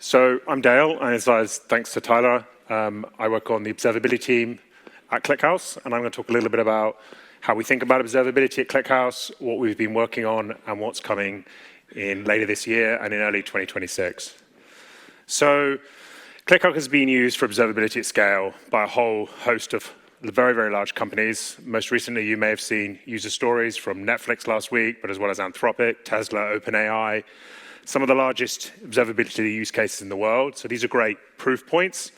So I'm Dale, and thanks to Tyler, I work on the observability team at ClickHouse, and I'm going to talk a little bit about how we think about observability at ClickHouse, what we've been working on, and what's coming in later this year and in early 2026. So ClickHouse has been used for observability at scale by a whole host of very, very large companies. Most recently, you may have seen user stories from Netflix last week, but as well as Anthropic, Tesla, OpenAI, some of the largest observability use cases in the world. So these are great proof points.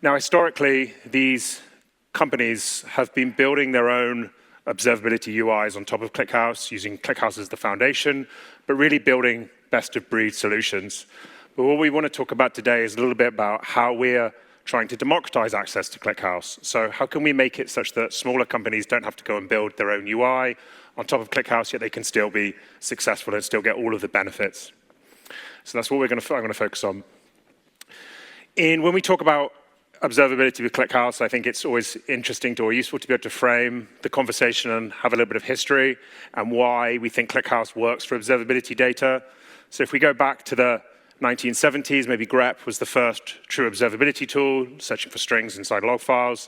Now, historically, these companies have been building their own observability UIs on top of ClickHouse, using ClickHouse as the foundation, but really building best-of-breed solutions. But what we want to talk about today is a little bit about how we're trying to democratize access to ClickHouse. So how can we make it such that smaller companies don't have to go and build their own UI on top of ClickHouse, yet they can still be successful and still get all of the benefits? So that's what I'm going to focus on. When we talk about observability with ClickHouse, I think it's always interesting or useful to be able to frame the conversation and have a little bit of history and why we think ClickHouse works for observability data. So if we go back to the 1970s, maybe grep was the first true observability tool, searching for strings inside log files.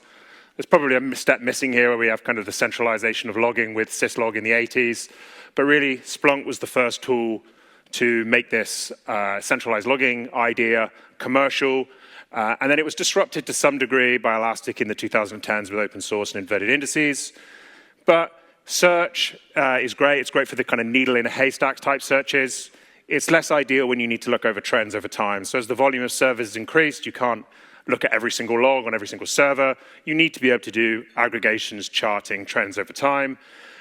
There's probably a step missing here where we have kind of the centralization of logging with syslog in the 80s. But really, Splunk was the first tool to make this centralized logging idea commercial. And then it was disrupted to some degree by Elastic in the 2010s with open source and inverted indices. But search is great. It's great for the kind of needle in a haystack type searches. It's less ideal when you need to look over trends over time. So as the volume of servers is increased, you can't look at every single log on every single server. You need to be able to do aggregations, charting, trends over time.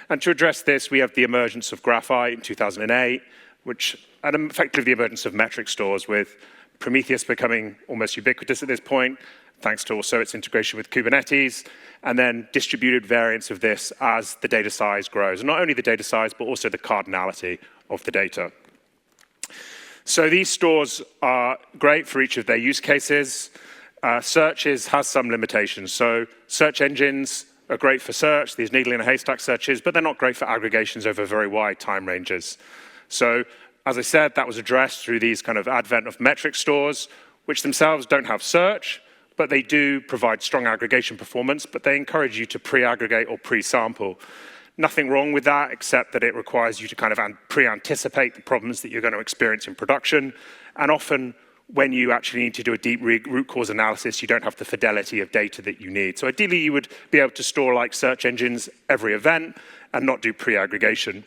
And to address this, we have the emergence of Graphite in 2008, and effectively the emergence of metric stores, with Prometheus becoming almost ubiquitous at this point, thanks to also its integration with Kubernetes, and then distributed variants of this as the data size grows. And not only the data size, but also the cardinality of the data. So these stores are great for each of their use cases. Search has some limitations. So search engines are great for search, these needle in a haystack searches, but they're not great for aggregations over very wide time ranges. So as I said, that was addressed through these kind of advent of metric stores, which themselves don't have search, but they do provide strong aggregation performance, but they encourage you to pre-aggregate or pre-sample. Nothing wrong with that, except that it requires you to kind of pre-anticipate the problems that you're going to experience in production. And often, when you actually need to do a deep root cause analysis, you don't have the fidelity of data that you need. So ideally, you would be able to store, like search engines, every event and not do pre-aggregation.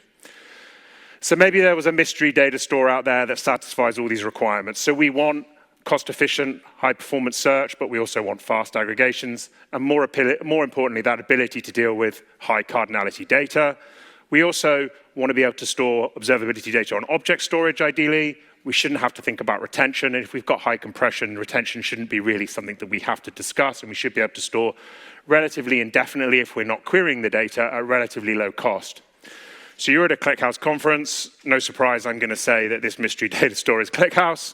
So maybe there was a mystery data store out there that satisfies all these requirements. So we want cost-efficient, high-performance search, but we also want fast aggregations, and more importantly, that ability to deal with high cardinality data. We also want to be able to store observability data on object storage, ideally. We shouldn't have to think about retention, and if we've got high compression, retention shouldn't be really something that we have to discuss, and we should be able to store relatively indefinitely if we're not querying the data at relatively low cost. So you're at a ClickHouse conference. No surprise, I'm going to say that this mystery data store is ClickHouse.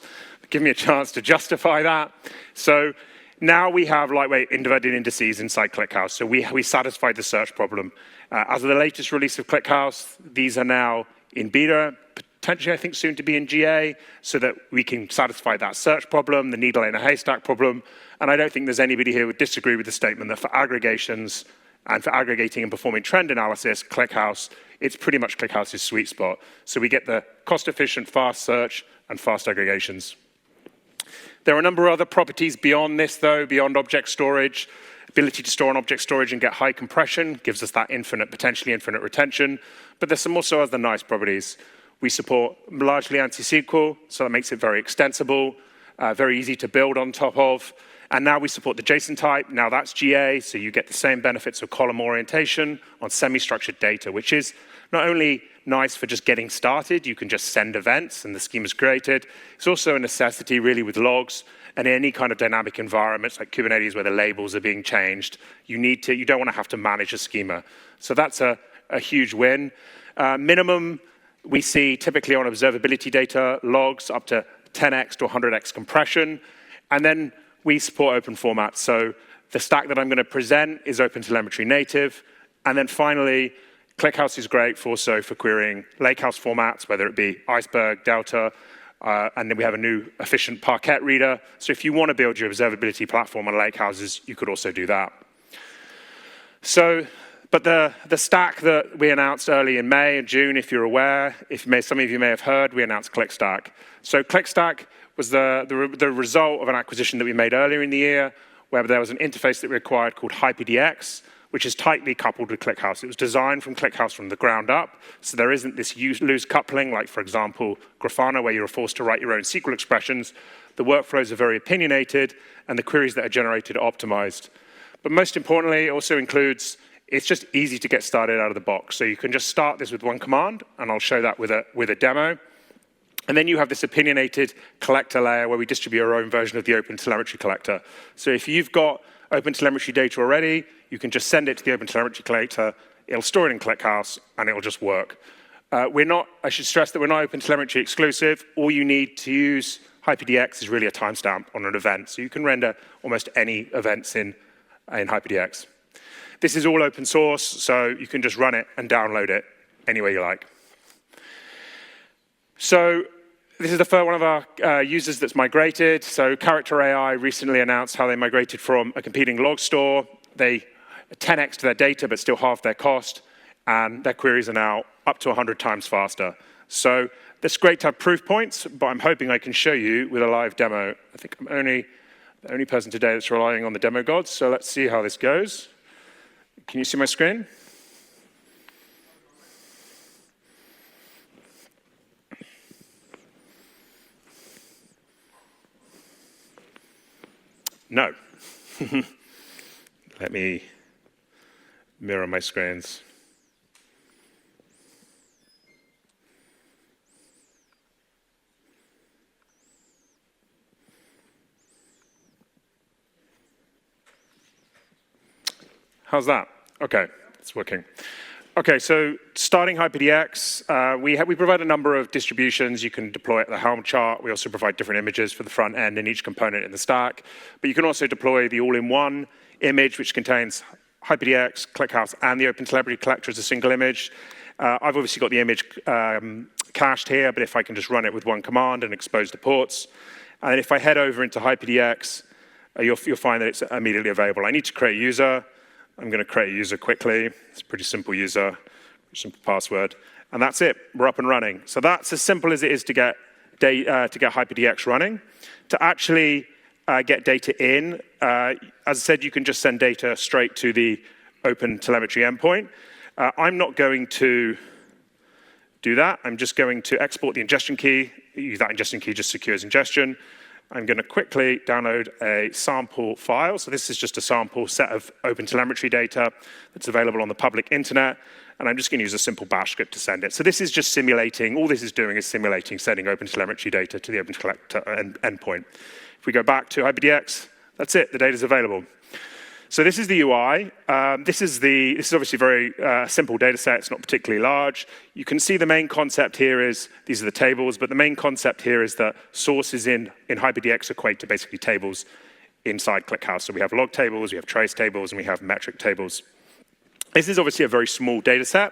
Give me a chance to justify that. So now we have lightweight inverted indices inside ClickHouse. So we satisfied the search problem. As of the latest release of ClickHouse, these are now in beta, potentially I think soon to be in GA, so that we can satisfy that search problem, the needle in a haystack problem. And I don't think there's anybody here who would disagree with the statement that for aggregations and for aggregating and performing trend analysis, ClickHouse, it's pretty much ClickHouse's sweet spot. So we get the cost-efficient, fast search and fast aggregations. There are a number of other properties beyond this, though, beyond object storage. Ability to store on object storage and get high compression gives us that potentially infinite retention. But there's some also other nice properties. We support largely anti-SQL, so that makes it very extensible, very easy to build on top of. And now we support the JSON type. Now that's GA, so you get the same benefits of column orientation on semi-structured data, which is not only nice for just getting started, you can just send events and the schema's created. It's also a necessity really with logs and any kind of dynamic environments like Kubernetes where the labels are being changed. You don't want to have to manage a schema. So that's a huge win. Minimum, we see typically on observability data logs up to 10x to 100x compression. And then we support open formats. So the stack that I'm going to present is OpenTelemetry native. And then finally, ClickHouse is great also for querying lakehouse formats, whether it be Iceberg, Delta, And then we have a new efficient Parquet reader. So if you want to build your observability platform on lakehouses, you could also do that. But the stack that we announced early in May and June, if you're aware, some of you may have heard, we announced ClickStack. So ClickStack was the result of an acquisition that we made earlier in the year, where there was an interface that we acquired called HyperDX, which is tightly coupled with ClickHouse. It was designed from ClickHouse from the ground up, so there isn't this loose coupling, like, for example, Grafana, where you're forced to write your own SQL expressions. The workflows are very opinionated, and the queries that are generated are optimized. But most importantly, it also includes, it's just easy to get started out of the box. So you can just start this with one command, and I'll show that with a demo. And then you have this opinionated collector layer where we distribute our own version of the OpenTelemetry collector. So if you've got OpenTelemetry data already, you can just send it to the OpenTelemetry collector, it'll store it in ClickHouse, and it'll just work. I should stress that we're not OpenTelemetry exclusive. All you need to use HyperDX is really a timestamp on an event. So you can render almost any events in HyperDX. This is all open source, so you can just run it and download it any way you like. So this is the first one of our users that's migrated. So Character AI recently announced how they migrated from a competing log store. They 10x'd their data, but still half their cost, and their queries are now up to 100 times faster. So it's great to have proof points, but I'm hoping I can show you with a live demo. I think I'm the only person today that's relying on the demo gods, so let's see how this goes. Can you see my screen? No. Let me mirror my screens. How's that? Okay, it's working. Okay, so starting HyperDX, we provide a number of distributions. You can deploy it at the Helm chart. We also provide different images for the front end and each component in the stack. But you can also deploy the all-in-one image, which contains HyperDX, ClickHouse, and the OpenTelemetry collector as a single image. I've obviously got the image cached here, but if I can just run it with one command and expose the ports. And if I head over into HyperDX, you'll find that it's immediately available. I need to create a user. I'm going to create a user quickly. It's a pretty simple user, simple password, and that's it. We're up and running. So that's as simple as it is to get HyperDX running. To actually get data in, as I said, you can just send data straight to the OpenTelemetry endpoint. I'm not going to do that. I'm just going to export the ingestion key. Use that ingestion key just secures ingestion. I'm going to quickly download a sample file. So this is just a sample set of OpenTelemetry data that's available on the public internet. And I'm just going to use a simple bash script to send it. So this is just simulating. All this is doing is simulating sending OpenTelemetry data to the OpenTelemetry endpoint. If we go back to HyperDX, that's it. The data's available. So this is the UI. This is obviously a very simple data set. It's not particularly large. You can see the main concept here is, these are the tables, but the main concept here is that sources in HyperDX equate to basically tables inside ClickHouse. So we have log tables, we have trace tables, and we have metric tables. This is obviously a very small data set,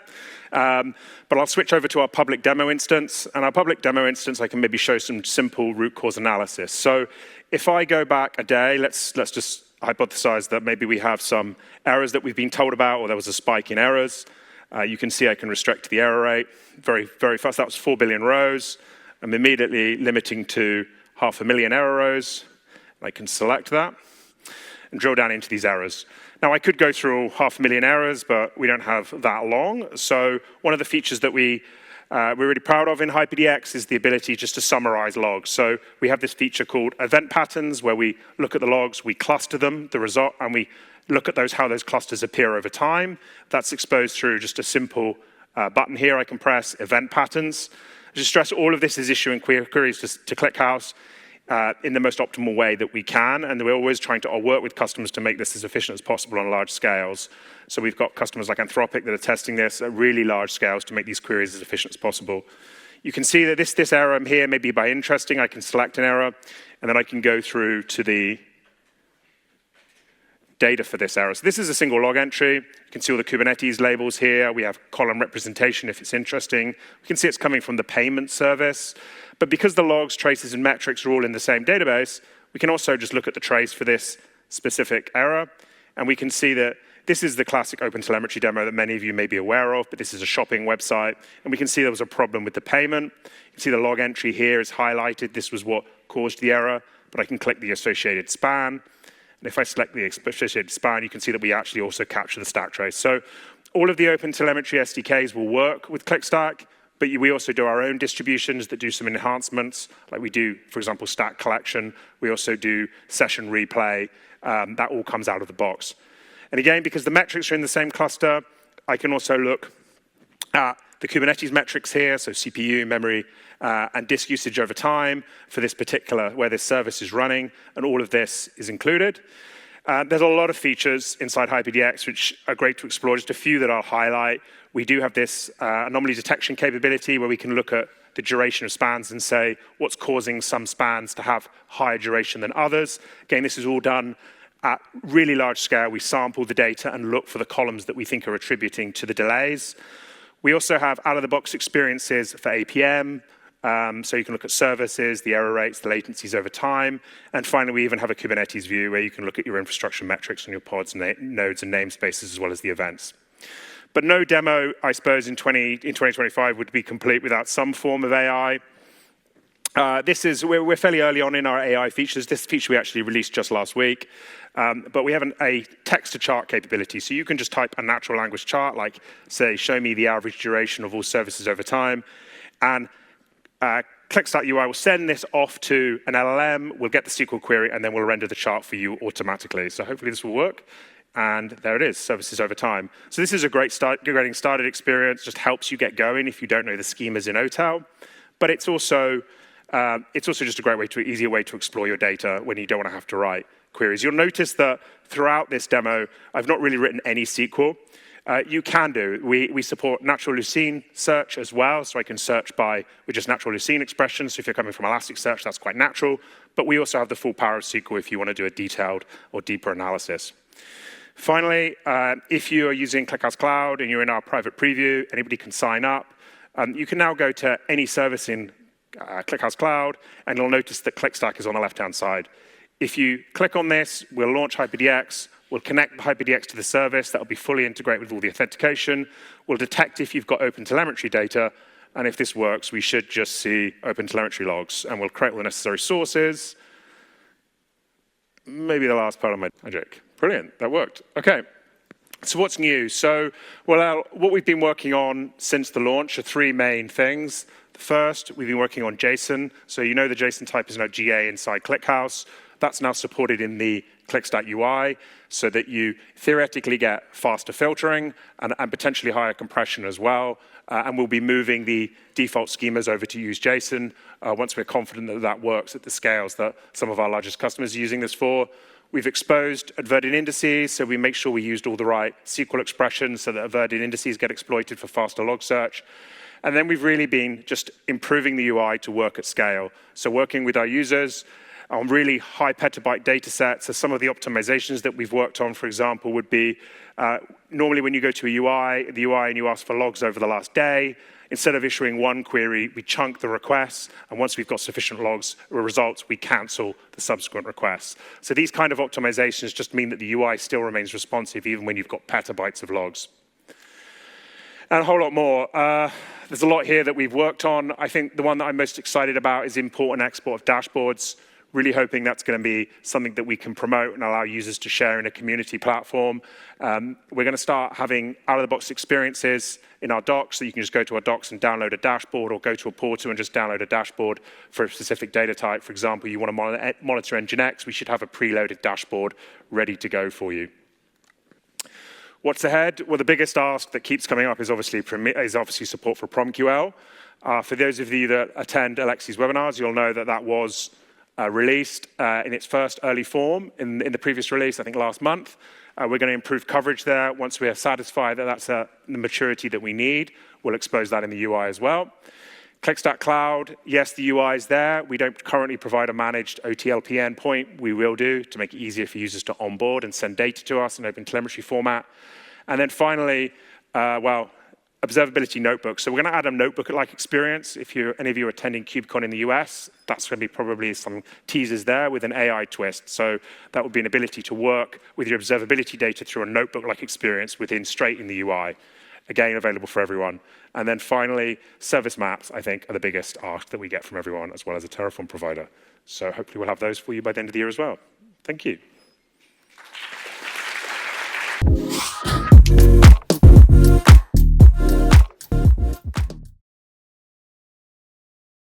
but I'll switch over to our public demo instance. And our public demo instance, I can maybe show some simple root cause analysis. So if I go back a day, let's just hypothesize that maybe we have some errors that we've been told about, or there was a spike in errors. You can see I can restrict the error rate very, very fast. That was 4 billion rows. I'm immediately limiting to 500,000 error rows. I can select that and drill down into these errors. Now, I could go through 500,000 errors, but we don't have that long. So one of the features that we're really proud of in HyperDX is the ability just to summarize logs. So we have this feature called event patterns, where we look at the logs, we cluster them, the result, and we look at how those clusters appear over time. That's exposed through just a simple button here I can press, event patterns. Just stress all of this is issuing queries to ClickHouse in the most optimal way that we can, and we're always trying to work with customers to make this as efficient as possible on large scales. So we've got customers like Anthropic that are testing this at really large scales to make these queries as efficient as possible. You can see that this error here may be by interesting. I can select an error, and then I can go through to the data for this error. So this is a single log entry. You can see all the Kubernetes labels here. We have column representation if it's interesting. We can see it's coming from the payment service. But because the logs, traces, and metrics are all in the same database, we can also just look at the trace for this specific error. And we can see that this is the classic OpenTelemetry demo that many of you may be aware of, but this is a shopping website. And we can see there was a problem with the payment. You can see the log entry here is highlighted. This was what caused the error. But I can click the associated span. And if I select the associated span, you can see that we actually also capture the stack trace. So all of the OpenTelemetry SDKs will work with ClickStack, but we also do our own distributions that do some enhancements, like we do, for example, stack collection. We also do session replay. That all comes out of the box. And again, because the metrics are in the same cluster, I can also look at the Kubernetes metrics here, so CPU, memory, and disk usage over time for this particular, where this service is running, and all of this is included. There's a lot of features inside HyperDX which are great to explore. Just a few that I'll highlight. We do have this anomaly detection capability where we can look at the duration of spans and say what's causing some spans to have higher duration than others. Again, this is all done at really large scale. We sample the data and look for the columns that we think are attributing to the delays. We also have out-of-the-box experiences for APM, so you can look at services, the error rates, the latencies over time. And finally, we even have a Kubernetes view where you can look at your infrastructure metrics on your pods, nodes, and namespaces, as well as the events. But no demo, I suppose, in 2025 would be complete without some form of AI. We're fairly early on in our AI features. This feature we actually released just last week. But we have a text-to-chart capability. So you can just type a natural language chart, like, say, show me the average duration of all services over time. And ClickStack UI will send this off to an LLM. We'll get the SQL query, and then we'll render the chart for you automatically. So hopefully this will work. And there it is, services over time. So this is a great getting started experience. Just helps you get going if you don't know the schemas in OTel. But it's also just a great easier way to explore your data when you don't want to have to write queries. You'll notice that throughout this demo, I've not really written any SQL. You can do. We support natural Lucene search as well, so I can search with just natural Lucene expressions. So if you're coming from Elasticsearch, that's quite natural. But we also have the full power of SQL if you want to do a detailed or deeper analysis. Finally, if you are using ClickHouse Cloud and you're in our private preview, anybody can sign up. You can now go to any service in ClickHouse Cloud, and you'll notice that ClickStack is on the left-hand side. If you click on this, we'll launch HyperDX. We'll connect HyperDX to the service. That will be fully integrated with all the authentication. We'll detect if you've got OpenTelemetry data, and if this works, we should just see OpenTelemetry logs, and we'll create all the necessary sources. Maybe the last part of my joke. Brilliant, that worked. Okay, so what's new? So, what we've been working on since the launch are three main things. The first, we've been working on JSON. So you know the JSON type is now GA inside ClickHouse. That's now supported in the ClickStack UI so that you theoretically get faster filtering and potentially higher compression as well. And we'll be moving the default schemas over to use JSON once we're confident that that works at the scales that some of our largest customers are using this for. We've exposed adverted indices, so we make sure we used all the right SQL expressions so that adverted indices get exploited for faster log search. And then we've really been just improving the UI to work at scale. So working with our users on really high petabyte data sets. So some of the optimizations that we've worked on, for example, would be normally when you go to a UI, and you ask for logs over the last day, instead of issuing one query, we chunk the requests, and once we've got sufficient logs or results, we cancel the subsequent requests. So these kind of optimizations just mean that the UI still remains responsive even when you've got petabytes of logs. And a whole lot more. There's a lot here that we've worked on. I think the one that I'm most excited about is import and export of dashboards. Really hoping that's going to be something that we can promote and allow users to share in a community platform. We're going to start having out-of-the-box experiences in our docs, so you can just go to our docs and download a dashboard, or go to a portal and just download a dashboard for a specific data type. For example, you want to monitor Nginx, we should have a preloaded dashboard ready to go for you. What's ahead? Well, the biggest ask that keeps coming up is obviously support for PromQL. For those of you that attend Alexi's webinars, you'll know that that was released in its first early form in the previous release, I think last month. We're going to improve coverage there. Once we are satisfied that that's the maturity that we need, we'll expose that in the UI as well. ClickStack Cloud, yes, the UI is there. We don't currently provide a managed OTLP endpoint. We will do to make it easier for users to onboard and send data to us in open telemetry format. And then finally, Observability Notebook. So we're going to add a notebook-like experience. If any of you are attending KubeCon in the US, that's going to be probably some teasers there with an AI twist. So that would be an ability to work with your observability data through a notebook-like experience straight in the UI. Again, available for everyone. And then finally, service maps, I think, are the biggest ask that we get from everyone, as well as a Terraform provider. So hopefully we'll have those for you by the end of the year as well. Thank you.